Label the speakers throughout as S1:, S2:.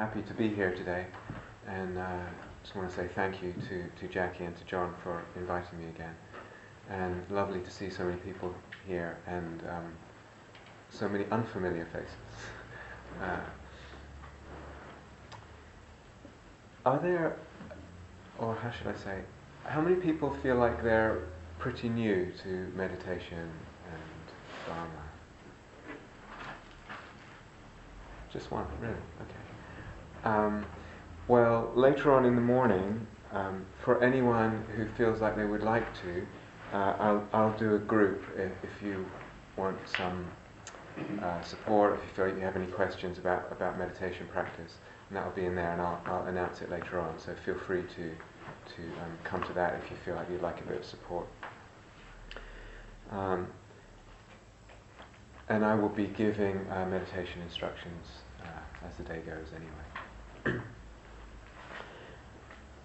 S1: happy to be here today, and just want to say thank you to Jackie and to John for inviting me again. And lovely to see so many people here and so many unfamiliar faces. Are there, or how should I say, how many people feel like they're pretty new to meditation and Dharma? Just one, really? Okay. Well, later on in the morning, for anyone who feels like they would like to, I'll do a group if you want some support, if you feel like you have any questions about meditation practice, and that will be in there, and I'll announce it later on. So feel free to come to that if you feel like you'd like a bit of support. And I will be giving meditation instructions as the day goes anyway.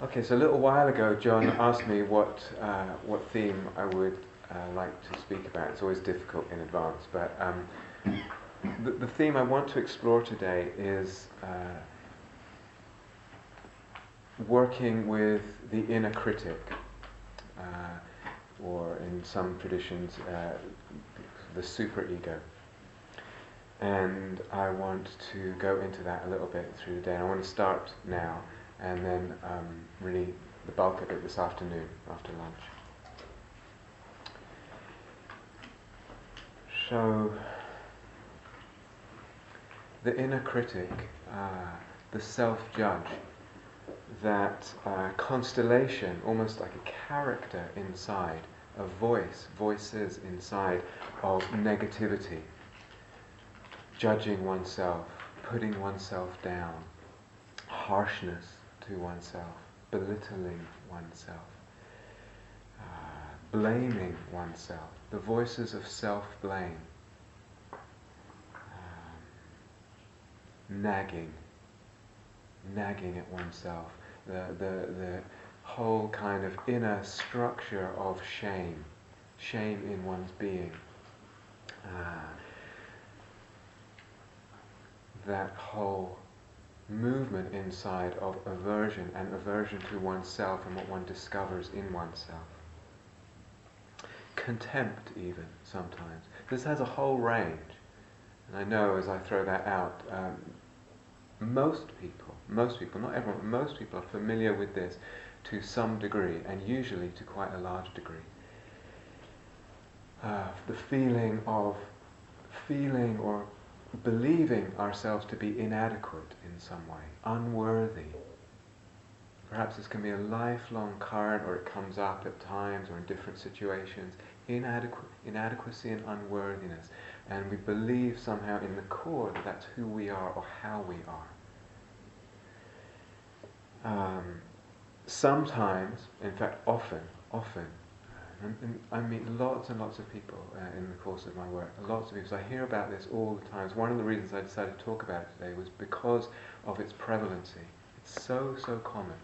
S1: Okay, so a little while ago John asked me what theme I would like to speak about. It's always difficult in advance, but the theme I want to explore today is working with the inner critic, or in some traditions the superego. And I want to go into that a little bit through the day. And I want to start now, and then really the bulk of it this afternoon after lunch. So, the inner critic, the self-judge, that constellation, almost like a character inside, voices inside of negativity, judging oneself, putting oneself down, harshness to oneself, belittling oneself, blaming oneself, the voices of self-blame, nagging at oneself, the whole kind of inner structure of shame in one's being. That whole movement inside of aversion to oneself and what one discovers in oneself. Contempt even, sometimes. This has a whole range. And I know as I throw that out, most people, not everyone, but most people are familiar with this to some degree, and usually to quite a large degree. The feeling or believing ourselves to be inadequate in some way, unworthy. Perhaps this can be a lifelong current, or it comes up at times or in different situations. Inadequacy and unworthiness. And we believe somehow in the core that that's who we are or how we are. Sometimes, in fact often, and I meet lots and lots of people in the course of my work, lots of people, so I hear about this all the time. One of the reasons I decided to talk about it today was because of its prevalency. It's so common.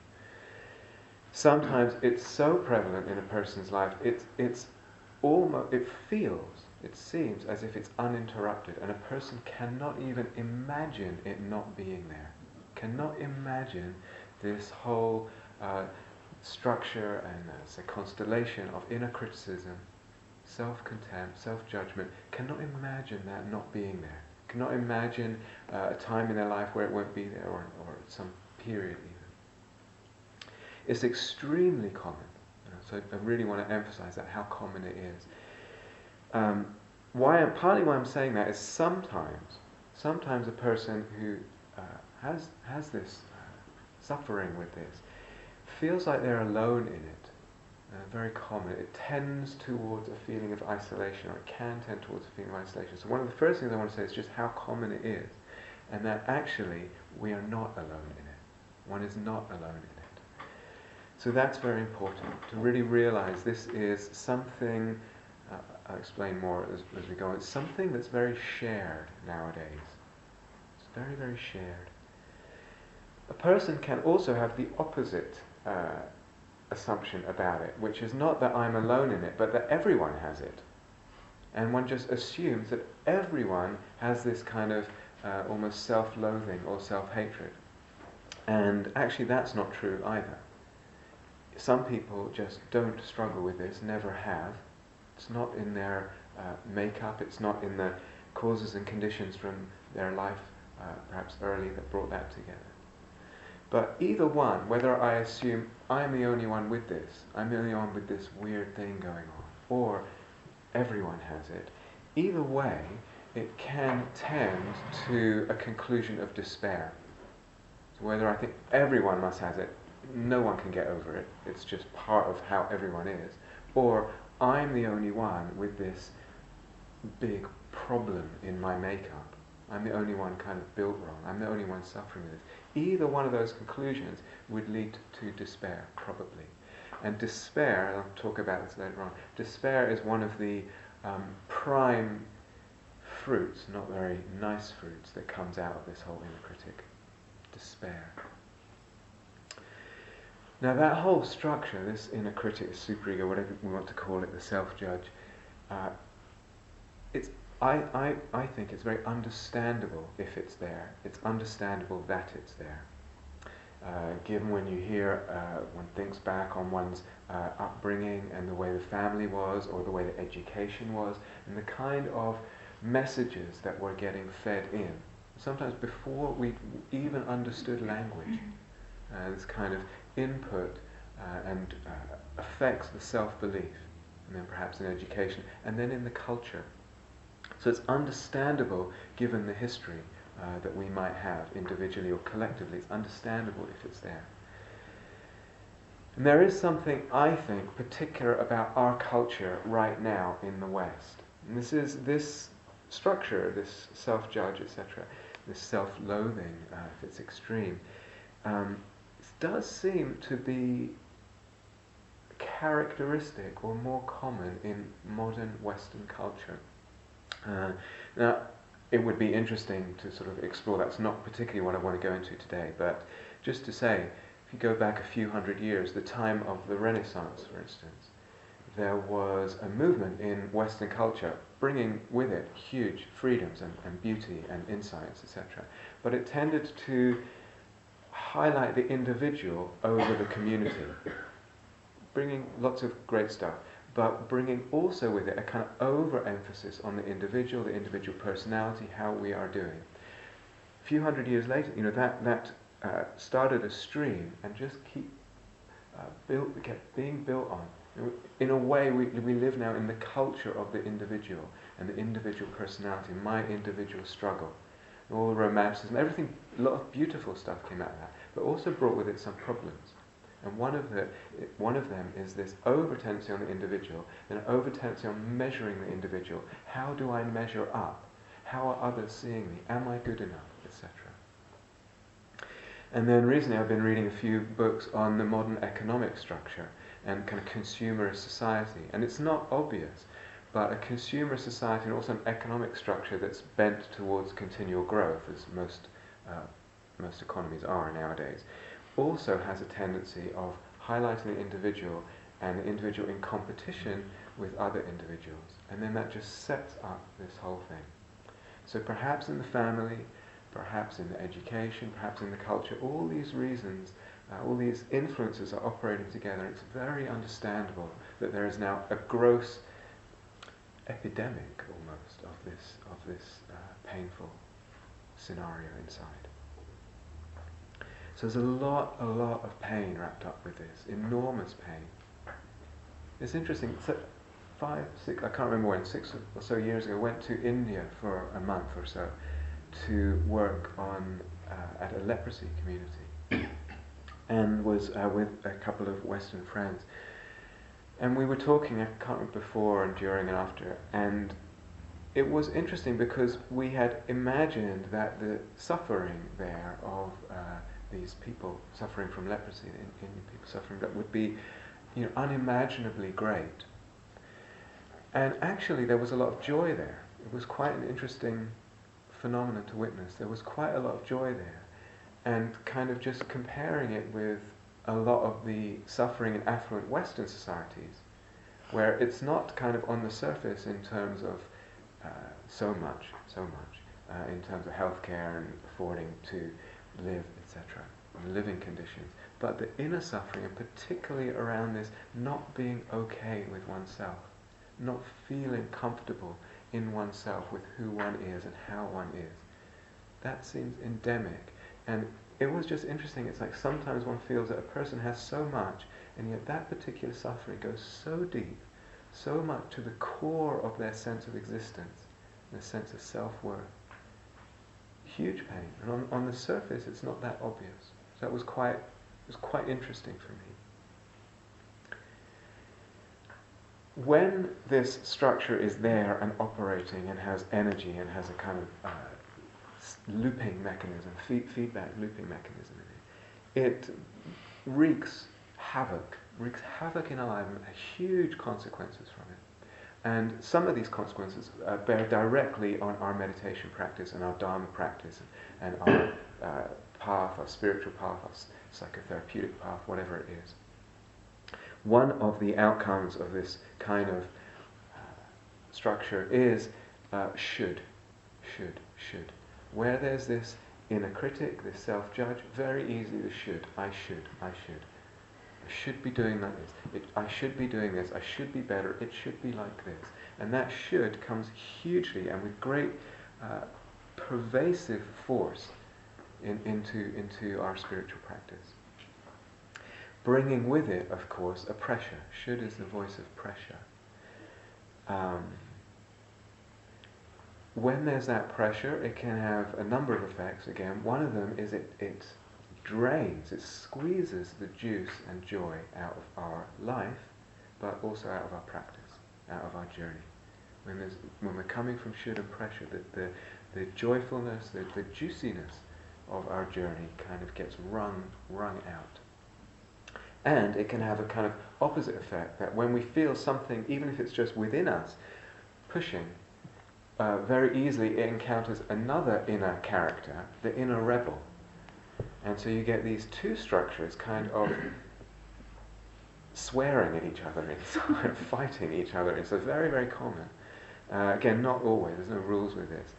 S1: Sometimes it's so prevalent in a person's life, it seems as if it's uninterrupted, and a person cannot even imagine it not being there. Cannot imagine this whole structure and it's a constellation of inner criticism, self-contempt, self-judgment, cannot imagine that not being there. Cannot imagine a time in their life where it won't be there, or some period even. It's extremely common. So I really want to emphasize that, how common it is. Partly why I'm saying that is sometimes a person who has this suffering with this feels like they're alone in it. Very common. It tends towards a feeling of isolation, or it can tend towards a feeling of isolation. So one of the first things I want to say is just how common it is, and that actually we are not alone in it. One is not alone in it. So that's very important, to really realize this is something, I'll explain more as we go on, it's something that's very shared nowadays. It's very, very shared. A person can also have the opposite assumption about it, which is not that I'm alone in it, but that everyone has it. And one just assumes that everyone has this kind of almost self-loathing or self-hatred. And actually that's not true either. Some people just don't struggle with this, never have. It's not in their makeup, it's not in the causes and conditions from their life, perhaps early, that brought that together. But either one, whether I assume I'm the only one with this, I'm the only one with this weird thing going on, or everyone has it, either way, it can tend to a conclusion of despair. So whether I think everyone must have it, no one can get over it, it's just part of how everyone is, or I'm the only one with this big problem in my makeup, I'm the only one kind of built wrong, I'm the only one suffering with this. Either one of those conclusions would lead to despair, probably. And despair, and I'll talk about this later on, despair is one of the prime fruits, not very nice fruits, that comes out of this whole inner critic. Despair. Now that whole structure, this inner critic, superego, whatever we want to call it, the self-judge, I think it's very understandable if it's there. It's understandable that it's there. Given when you hear, one thinks back on one's upbringing and the way the family was, or the way the education was, and the kind of messages that were getting fed in. Sometimes before we even understood language, this kind of input and affects the self-belief, and then perhaps in education, and then in the culture. So it's understandable given the history that we might have individually or collectively. It's understandable if it's there. And there is something, I think, particular about our culture right now in the West. And this is this structure, this self-judge, etc., this self-loathing, if it's extreme, does seem to be characteristic or more common in modern Western culture. Now, it would be interesting to sort of explore. That's not particularly what I want to go into today, but just to say, if you go back a few hundred years, the time of the Renaissance, for instance, there was a movement in Western culture bringing with it huge freedoms and beauty and insights, etc. But it tended to highlight the individual over the community, bringing lots of great stuff, but bringing also with it a kind of overemphasis on the individual personality, how we are doing. A few hundred years later, that started a stream and just kept being built on. In a way, we live now in the culture of the individual and the individual personality, my individual struggle. All the romanticism, everything, a lot of beautiful stuff came out of that, but also brought with it some problems. And one of them is this over-tendency on the individual, and an over-tendency on measuring the individual. How do I measure up? How are others seeing me? Am I good enough? Etc. And then recently I've been reading a few books on the modern economic structure and kind of consumerist society. And it's not obvious, but a consumer society and also an economic structure that's bent towards continual growth, as most economies are nowadays, also has a tendency of highlighting the individual and the individual in competition with other individuals. And then that just sets up this whole thing. So perhaps in the family, perhaps in the education, perhaps in the culture, all these reasons, all these influences are operating together. It's very understandable that there is now a gross epidemic almost of this painful scenario inside. So there's a lot of pain wrapped up with this, enormous pain. It's interesting, so 5, 6, I can't remember when, 6 or so years ago, I went to India for a month or so to work on at a leprosy community, and was with a couple of Western friends. And we were talking, I can't remember before and during and after, and it was interesting because we had imagined that the suffering there of these people suffering from leprosy, the Indian people suffering, that would be, unimaginably great. And actually there was a lot of joy there. It was quite an interesting phenomenon to witness. There was quite a lot of joy there. And kind of just comparing it with a lot of the suffering in affluent Western societies, where it's not kind of on the surface in terms of so much, in terms of healthcare and affording to live, etc., living conditions. But the inner suffering, and particularly around this not being okay with oneself, not feeling comfortable in oneself with who one is and how one is, that seems endemic. And it was just interesting. It's like sometimes one feels that a person has so much, and yet that particular suffering goes so deep, so much to the core of their sense of existence, their sense of self-worth. Huge pain. And on the surface, it's not that obvious. So it was quite interesting for me. When this structure is there and operating and has energy and has a kind of looping mechanism, feedback looping mechanism in it, it wreaks havoc in our life and huge consequences from it. And some of these consequences bear directly on our meditation practice and our Dharma practice and our path, our spiritual path, our psychotherapeutic path, whatever it is. One of the outcomes of this kind of structure is should. Where there's this inner critic, this self-judge, very easily the should. I should be doing like this. I should be doing this. I should be better. It should be like this. And that should comes hugely and with great pervasive force into our spiritual practice. Bringing with it, of course, a pressure. Should is the voice of pressure. When there's that pressure, it can have a number of effects. Again, one of them is it drains, it squeezes the juice and joy out of our life, but also out of our practice, out of our journey. When we're coming from should and pressure, the joyfulness, the juiciness of our journey kind of gets wrung out. And it can have a kind of opposite effect, that when we feel something, even if it's just within us, pushing, very easily it encounters another inner character, the inner rebel. And so you get these two structures kind of swearing at each other inside, fighting each other. It's very, very common. Again, not always, there's no rules with this.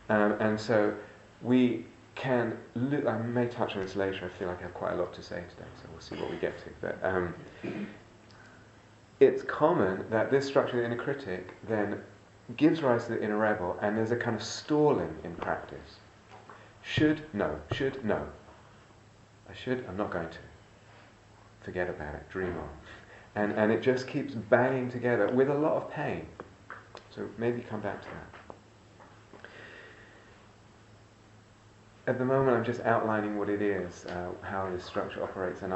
S1: And so we can, I may touch on this later, I feel like I have quite a lot to say today, so we'll see what we get to. But it's common that this structure, the inner critic, then gives rise to the inner rebel, and there's a kind of stalling in practice. Should, no. I should, I'm not going to. Forget about it, dream on. And it just keeps banging together with a lot of pain. So maybe come back to that. At the moment I'm just outlining what it is, how this structure operates, and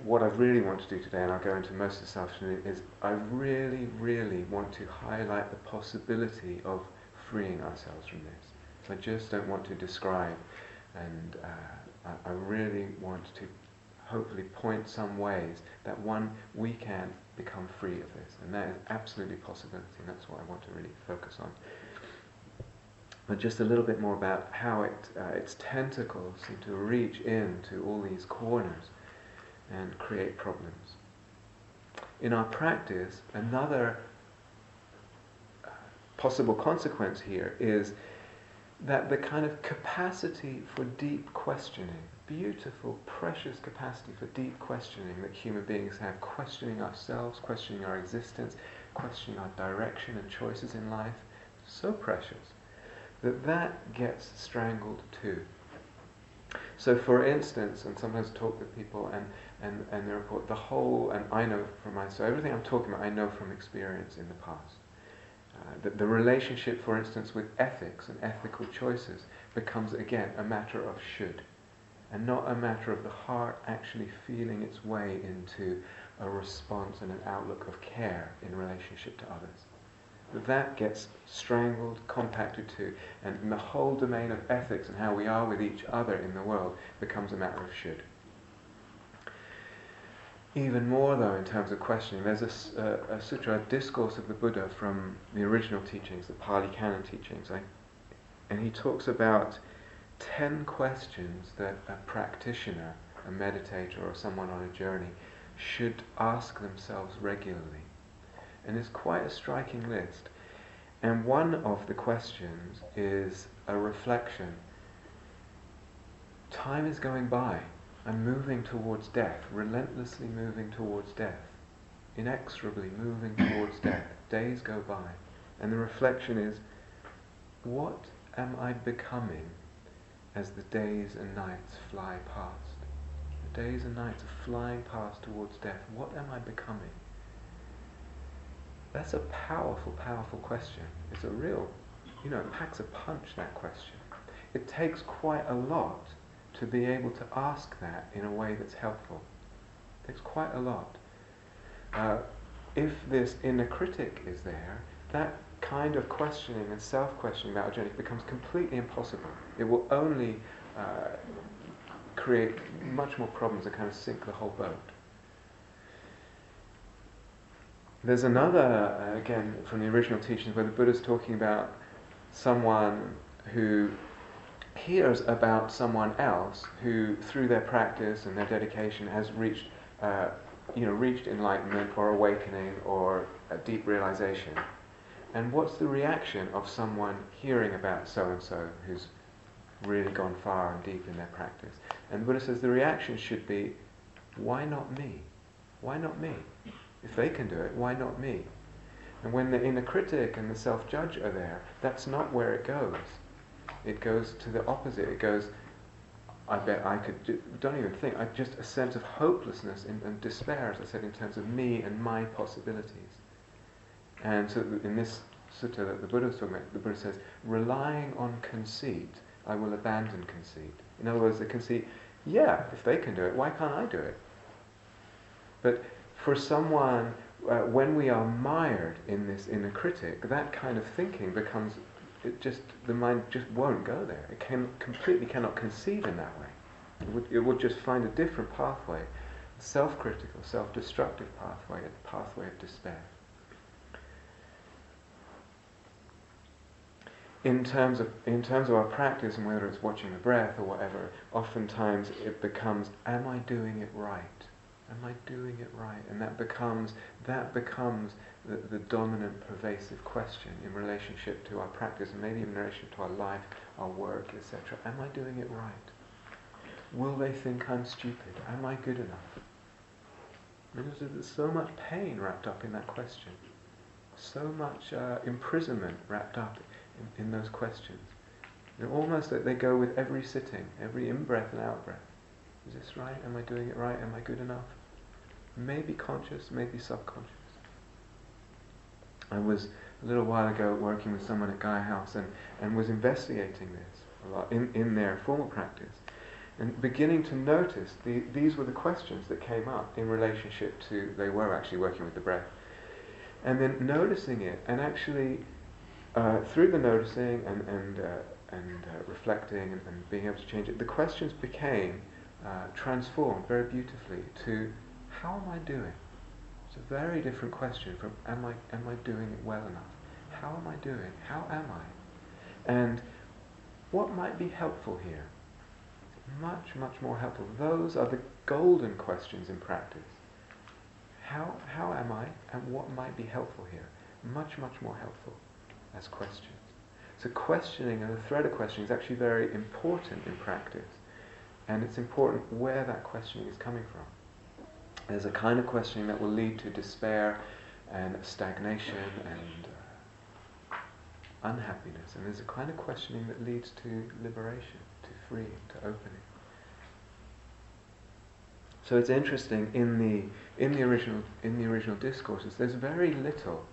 S1: what I really want to do today, and I'll go into most of this afternoon, is I really, really want to highlight the possibility of freeing ourselves from this. I just don't want to describe, and I really want to hopefully point some ways that we can become free of this, and that is absolutely a possibility, and that's what I want to really focus on. But just a little bit more about how its tentacles seem to reach into all these corners and create problems. In our practice, another possible consequence here is that the kind of capacity for deep questioning, beautiful, precious capacity for deep questioning that human beings have, questioning ourselves, questioning our existence, questioning our direction and choices in life, so precious, that gets strangled too. So for instance, and sometimes I talk with people and they report the whole, and I know from myself, everything I'm talking about I know from experience in the past. The relationship, for instance, with ethics and ethical choices becomes again a matter of should, and not a matter of the heart actually feeling its way into a response and an outlook of care in relationship to others. That gets strangled, compacted too, and the whole domain of ethics and how we are with each other in the world becomes a matter of should. Even more though in terms of questioning, there's a sutra, a discourse of the Buddha from the original teachings, the Pali Canon teachings, and he talks about 10 questions that a practitioner, a meditator or someone on a journey should ask themselves regularly. And it's quite a striking list. And one of the questions is a reflection. time is going by. I'm moving towards death, relentlessly moving towards death, inexorably moving towards death. Days go by. And the reflection is, what am I becoming as the days and nights fly past? The days and nights are flying past towards death. What am I becoming? That's a powerful, powerful question. It's a real, it packs a punch, that question. It takes quite a lot to be able to ask that in a way that's helpful. It takes quite a lot. If this inner critic is there, that kind of questioning and self-questioning about our journey becomes completely impossible. It will only create much more problems and kind of sink the whole boat. There's another, again, from the original teachings, where the Buddha's talking about someone who hears about someone else who, through their practice and their dedication, has reached enlightenment or awakening or a deep realization. And what's the reaction of someone hearing about so-and-so who's really gone far and deep in their practice? And the Buddha says the reaction should be, why not me? Why not me? If they can do it, why not me? And when the inner critic and the self-judge are there, that's not where it goes. It goes to the opposite. It goes, I bet I could don't even think, just a sense of hopelessness and despair, as I said, in terms of me and my possibilities. And so in this sutta that the Buddha was talking about, the Buddha says, relying on conceit, I will abandon conceit. In other words, the conceit, yeah, if they can do it, why can't I do it? But for someone, when we are mired in this inner critic, that kind of thinking becomes, the mind just won't go there. It completely cannot conceive in that way. It would just find a different pathway, a self-critical, self-destructive pathway, a pathway of despair. In terms of our practice, and whether it's watching the breath or whatever, oftentimes it becomes, am I doing it right? Am I doing it right? And that becomes the dominant, pervasive question in relationship to our practice, and maybe in relation to our life, our work, etc. Am I doing it right? Will they think I'm stupid? Am I good enough? Because there's so much pain wrapped up in that question. So much imprisonment wrapped up in those questions. They're almost that they go with every sitting, every in-breath and out-breath. Is this right? Am I doing it right? Am I good enough? Maybe conscious, maybe subconscious. I was a little while ago working with someone at Gaia House and was investigating this a lot in their formal practice, and beginning to notice these were the questions that came up in relationship to, they were actually working with the breath, and then noticing it, and actually through the noticing and reflecting and being able to change it, the questions became transformed very beautifully to, how am I doing? It's a very different question from, am I doing it well enough? How am I doing? How am I? And what might be helpful here? Much, much more helpful. Those are the golden questions in practice. How am I, and what might be helpful here? Much, much more helpful as questions. So questioning, and the thread of questioning, is actually very important in practice. And it's important where that questioning is coming from. There's a kind of questioning that will lead to despair and stagnation and unhappiness. And there's a kind of questioning that leads to liberation, to freeing, to opening. So it's interesting, in the original discourses, there's very little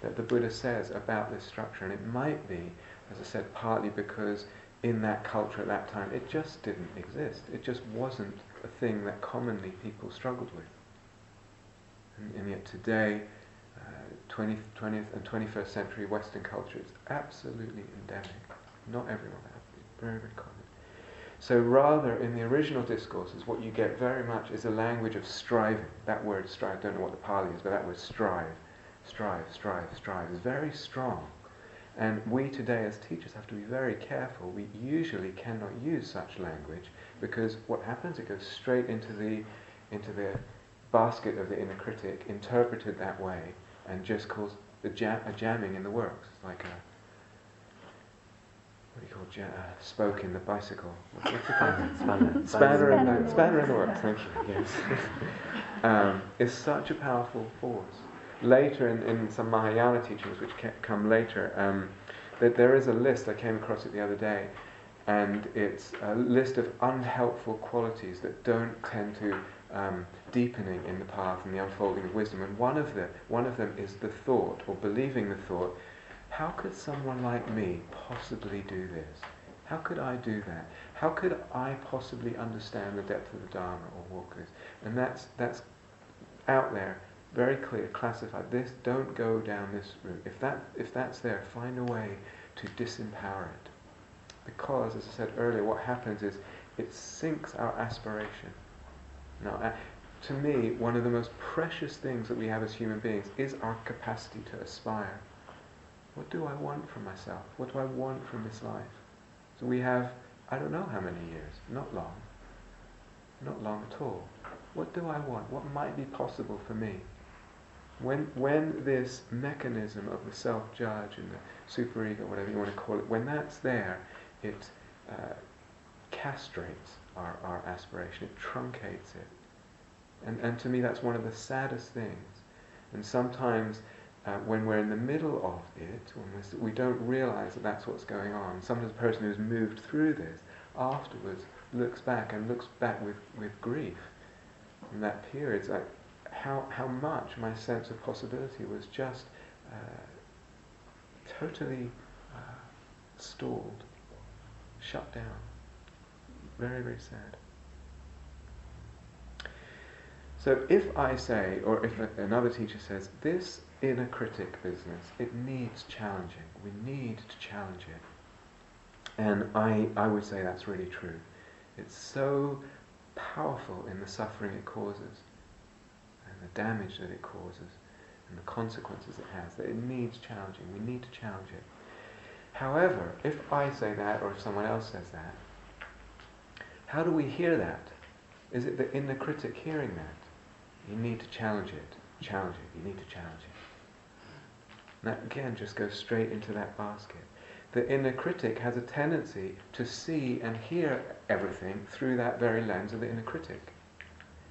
S1: that the Buddha says about this structure, and it might be, as I said, partly because in that culture at that time it just didn't exist. It just wasn't a thing that commonly people struggled with. And yet today, 20th and 21st century Western culture, it's absolutely endemic. Not everyone has it. Very, very common. So rather, in the original discourses, what you get very much is a language of striving. That word strive, I don't know what the Pali is, but that word strive is very strong. And we today as teachers have to be very careful. We usually cannot use such language, because what happens, it goes straight into the basket of the inner critic, interpreted that way, and just cause a jamming in the works. It's what do you call spoke in the bicycle? What's it called?
S2: Spanner
S1: in the works. Thank you. Yes, is such a powerful force. Later in some Mahayana teachings, which come later, that there is a list. I came across it the other day, and it's a list of unhelpful qualities that don't tend to deepening in the path and the unfolding of wisdom. And one of them is the thought, or believing the thought, how could someone like me possibly do this? How could I do that? How could I possibly understand the depth of the Dharma or walk this? And that's out there, very clear, classified. This, don't go down this route. If that's there, find a way to disempower it. Because, as I said earlier, what happens is it sinks our aspiration. Now, to me, one of the most precious things that we have as human beings is our capacity to aspire. What do I want from myself? What do I want from this life? So we have, I don't know how many years, not long at all. What do I want? What might be possible for me? When this mechanism of the self-judge and the superego, whatever you want to call it, when that's there, it castrates our aspiration, it truncates it. And to me that's one of the saddest things. And sometimes when we're in the middle of it, when we don't realize that that's what's going on. Sometimes a person who's moved through this afterwards looks back with grief. In that period, it's like how much my sense of possibility was just totally stalled, shut down. Very, very sad. So if I say, or if another teacher says, this inner critic business, it needs challenging. We need to challenge it. And I would say that's really true. It's so powerful in the suffering it causes, and the damage that it causes, and the consequences it has, that it needs challenging. We need to challenge it. However, if I say that, or if someone else says that, how do we hear that? Is it the inner critic hearing that? You need to challenge it, you need to challenge it. And that again just goes straight into that basket. The inner critic has a tendency to see and hear everything through that very lens of the inner critic.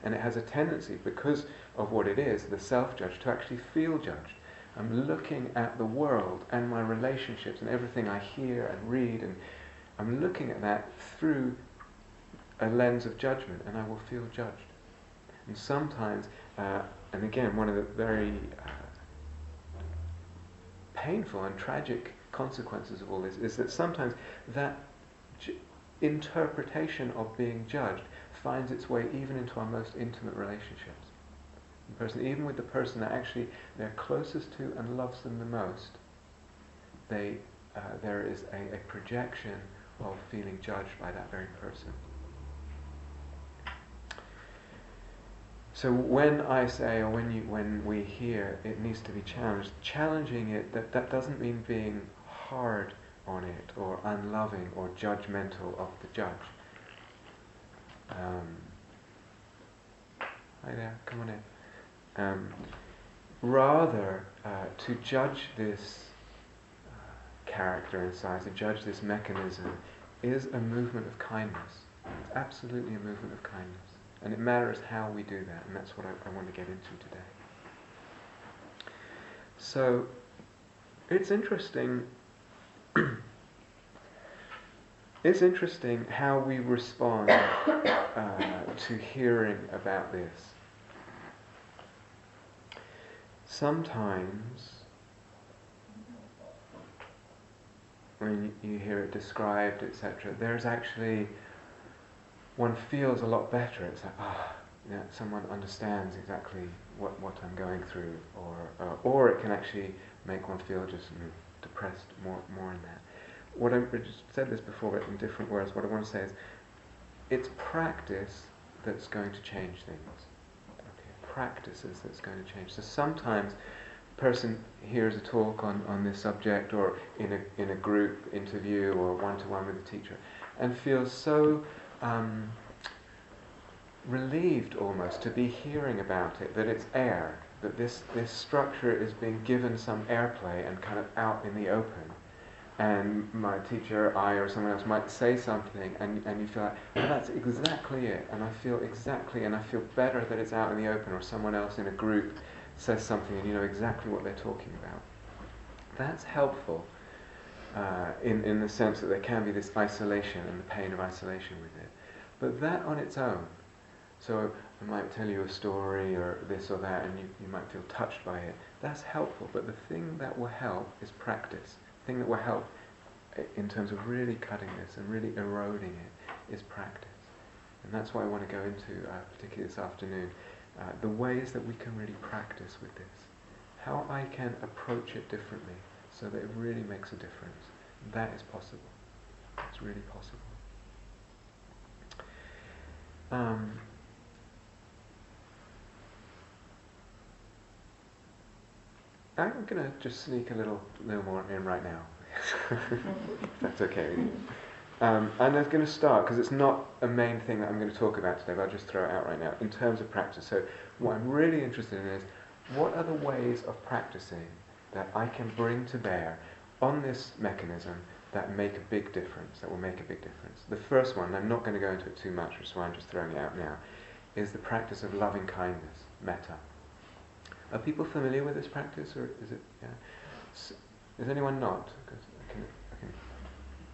S1: And it has a tendency, because of what it is, the self-judge, to actually feel judged. I'm looking at the world and my relationships and everything I hear and read, and I'm looking at that through a lens of judgment, and I will feel judged. And sometimes, and again, one of the very painful and tragic consequences of all this is that sometimes that interpretation of being judged finds its way even into our most intimate relationships. Even with the person that actually they're closest to and loves them the most, there is a projection of feeling judged by that very person. So when I say, or when we hear, it needs to be challenged, challenging it, that doesn't mean being hard on it, or unloving, or judgmental of the judge. Hi there, come on in. Rather, to judge this character inside, to judge this mechanism, is a movement of kindness. It's absolutely a movement of kindness. And it matters how we do that, and that's what I want to get into today. So, it's interesting how we respond to hearing about this. Sometimes, when you hear it described, etc., there's actually, one feels a lot better. It's like, someone understands exactly what I'm going through, or it can actually make one feel just depressed more in that. I just said this before, but in different words. What I want to say is, it's practice that's going to change things. Okay, practices that's going to change. So sometimes a person hears a talk on this subject, or in a group interview, or one-to-one with a teacher, and feels so relieved almost to be hearing about it, that it's air, that this structure is being given some airplay and kind of out in the open. and my teacher, I, or someone else might say something, and you feel like, oh, that's exactly it, and I feel exactly, and I feel better that it's out in the open, or someone else in a group says something and you know exactly what they're talking about. That's helpful in the sense that there can be this isolation and the pain of isolation with it. But that on its own, so I might tell you a story or this or that, and you might feel touched by it, that's helpful, but the thing that will help is practice. The thing that will help in terms of really cutting this and really eroding it is practice. And that's why I want to go into, particularly this afternoon, the ways that we can really practice with this. How I can approach it differently so that it really makes a difference. That is possible. It's really possible. I'm going to just sneak a little more in right now. If that's okay with you. And I'm going to start, because it's not a main thing that I'm going to talk about today, but I'll just throw it out right now, in terms of practice. So what I'm really interested in is, what are the ways of practicing that I can bring to bear on this mechanism that make a big difference, that will make a big difference? The first one, I'm not going to go into it too much, which is why I'm just throwing it out now, is the practice of loving kindness, metta. Are people familiar with this practice, or is it? Yeah. Is anyone not?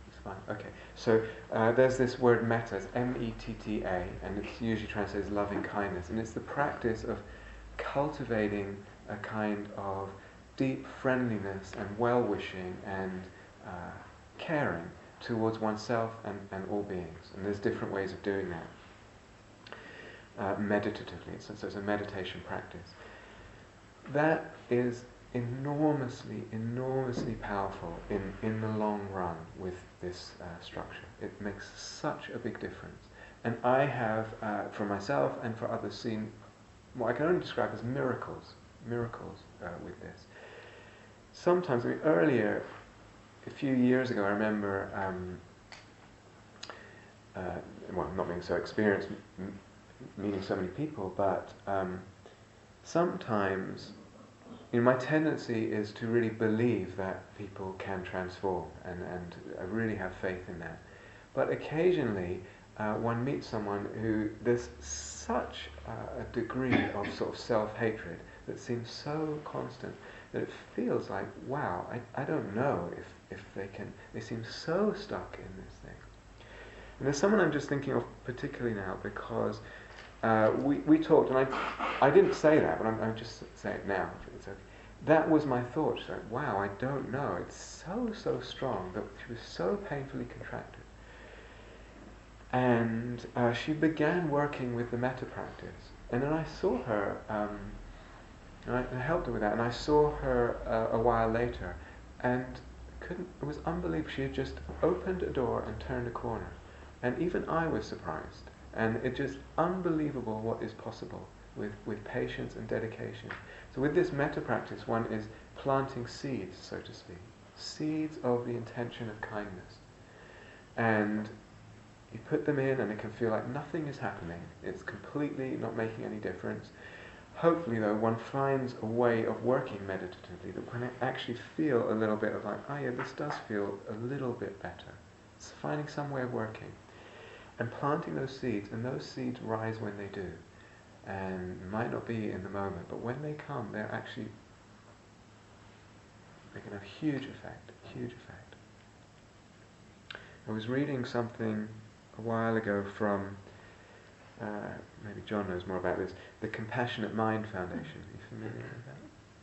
S1: It's fine. Okay. So there's this word metta, it's M-E-T-T-A, and it's usually translated as loving kindness, and it's the practice of cultivating a kind of deep friendliness and well-wishing and caring towards oneself and all beings. And there's different ways of doing that. Meditatively, so it's a meditation practice. That is enormously powerful in the long run with this structure. It makes such a big difference. And I have, for myself and for others, seen what I can only describe as miracles with this. Sometimes, earlier, a few years ago, I remember, not being so experienced, meeting so many people, but sometimes, my tendency is to really believe that people can transform, and I really have faith in that. But occasionally, one meets someone who there's such a degree of sort of self-hatred that seems so constant that it feels like, wow, I don't know if they seem so stuck in this thing. And there's someone I'm just thinking of particularly now, because we talked, and I didn't say that, but I'm just saying it now. It's okay. That was my thought. So, wow, I don't know. It's so strong that she was so painfully contracted. And she began working with the metta practice. And then I saw her, and I helped her with that, and I saw her a while later, and it was unbelievable. She had just opened a door and turned a corner. And even I was surprised. And it's just unbelievable what is possible with patience and dedication. So with this metta practice, one is planting seeds, so to speak. Seeds of the intention of kindness. And you put them in, and it can feel like nothing is happening. It's completely not making any difference. Hopefully, though, one finds a way of working meditatively that can actually feel a little bit of like, oh yeah, this does feel a little bit better. It's finding some way of working. And planting those seeds, and those seeds rise when they do. And might not be in the moment, but when they come, they can have huge effect. I was reading something a while ago from, maybe John knows more about this, the Compassionate Mind Foundation. Are you familiar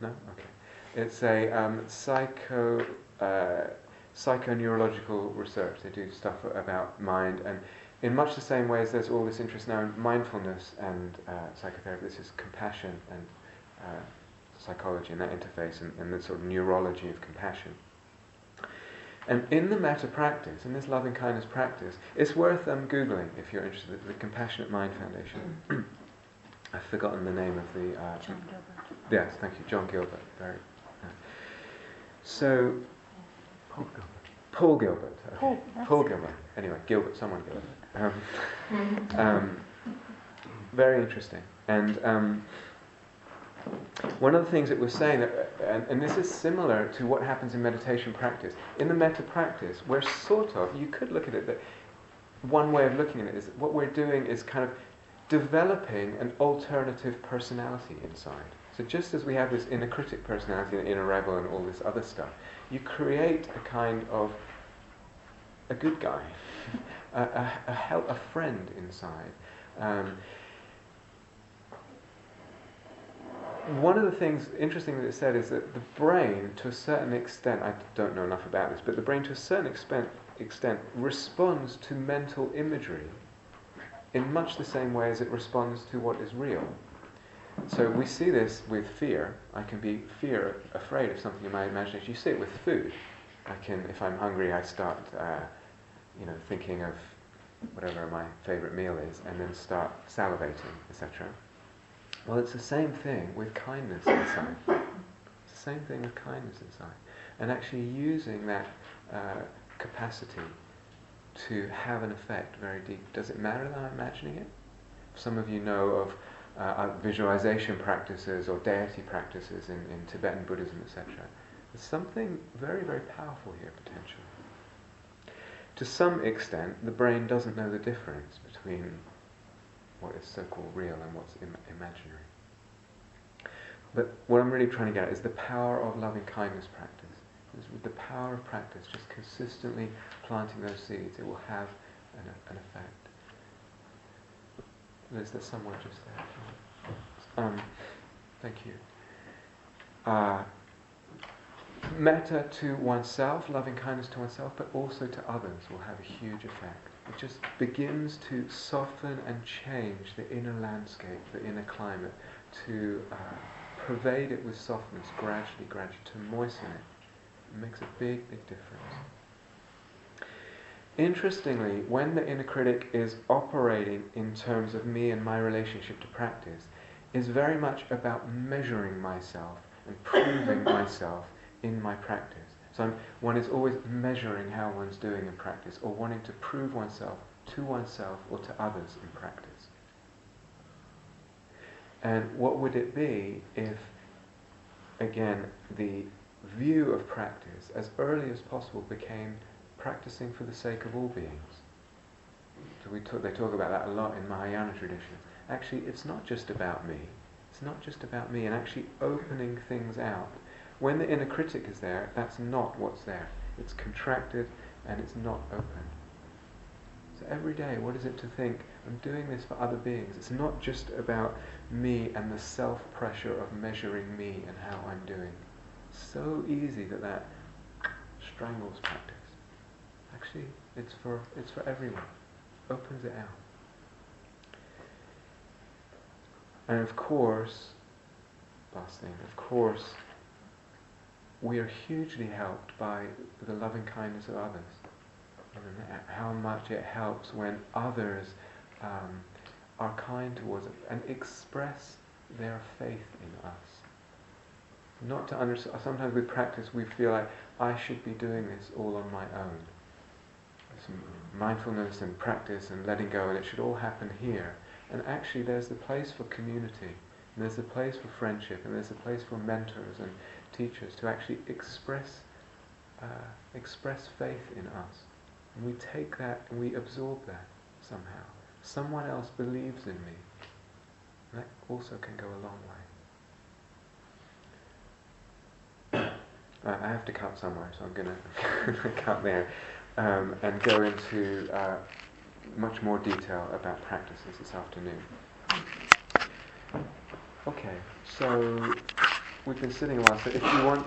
S1: with that? No? Okay. It's a psychoneurological research. They do stuff about mind, and in much the same way as there's all this interest now in mindfulness and psychotherapy, this is compassion and psychology and that interface and the sort of neurology of compassion. And in the metta practice, in this loving kindness practice, it's worth Googling if you're interested. The Compassionate Mind Foundation. I've forgotten the name of the...
S3: John Gilbert.
S1: Yes, thank you, John Gilbert. Very. So... Paul Gilbert. Okay. Paul Gilbert. Anyway, Gilbert, someone Gilbert. Very interesting. And one of the things that we're saying, that, and this is similar to what happens in meditation practice. In the metta practice, we're sort of, you could look at it that one way of looking at it is that what we're doing is kind of developing an alternative personality inside. So just as we have this inner critic personality, and inner rebel, and all this other stuff, you create a kind of a good guy, a friend inside. One of the things interesting that it said is that the brain, to a certain extent, I don't know enough about this, but the brain to a certain extent responds to mental imagery in much the same way as it responds to what is real. So we see this with fear. I can be afraid of something in my imagination. You see it with food. I can, if I'm hungry, I start, thinking of whatever my favourite meal is, and then start salivating, etc. Well, it's the same thing with kindness inside. It's the same thing with kindness inside, and actually using that capacity to have an effect very deep. Does it matter that I'm imagining it? Some of you know of visualization practices or deity practices in Tibetan Buddhism, etc. There's something very, very powerful here, potentially. To some extent, the brain doesn't know the difference between what is so-called real and what's imaginary. But what I'm really trying to get at is the power of loving kindness practice. With the power of practice, just consistently planting those seeds, it will have an effect. There's someone just there. Thank you. Metta to oneself, loving kindness to oneself, but also to others will have a huge effect. It just begins to soften and change the inner landscape, the inner climate, to pervade it with softness gradually, to moisten it. It makes a big, big difference. Interestingly, when the inner critic is operating in terms of me and my relationship to practice, is very much about measuring myself and proving myself in my practice. So one is always measuring how one's doing in practice, or wanting to prove oneself to oneself or to others in practice. And what would it be if, again, the view of practice as early as possible became practicing for the sake of all beings? So they talk about that a lot in Mahayana tradition. Actually, it's not just about me. It's not just about me, and actually opening things out. When the inner critic is there, that's not what's there. It's contracted and it's not open. So every day, what is it to think, I'm doing this for other beings? It's not just about me and the self-pressure of measuring me and how I'm doing. It's so easy that strangles practice. Actually, it's for everyone. Opens it out. And of course, last thing, we are hugely helped by the loving kindness of others. And how much it helps when others are kind towards us and express their faith in us. Not to understand. Sometimes with practice we feel like I should be doing this all on my own. Some mindfulness and practice and letting go, and it should all happen here. And actually there's the place for community, and there's a place for friendship, and there's a place for mentors and teachers to actually express faith in us. And we take that and we absorb that somehow. Someone else believes in me. And that also can go a long way. I have to cut somewhere, so I'm going to cut there and go into much more detail about practices this afternoon. Okay, so we've been sitting a while, so if you want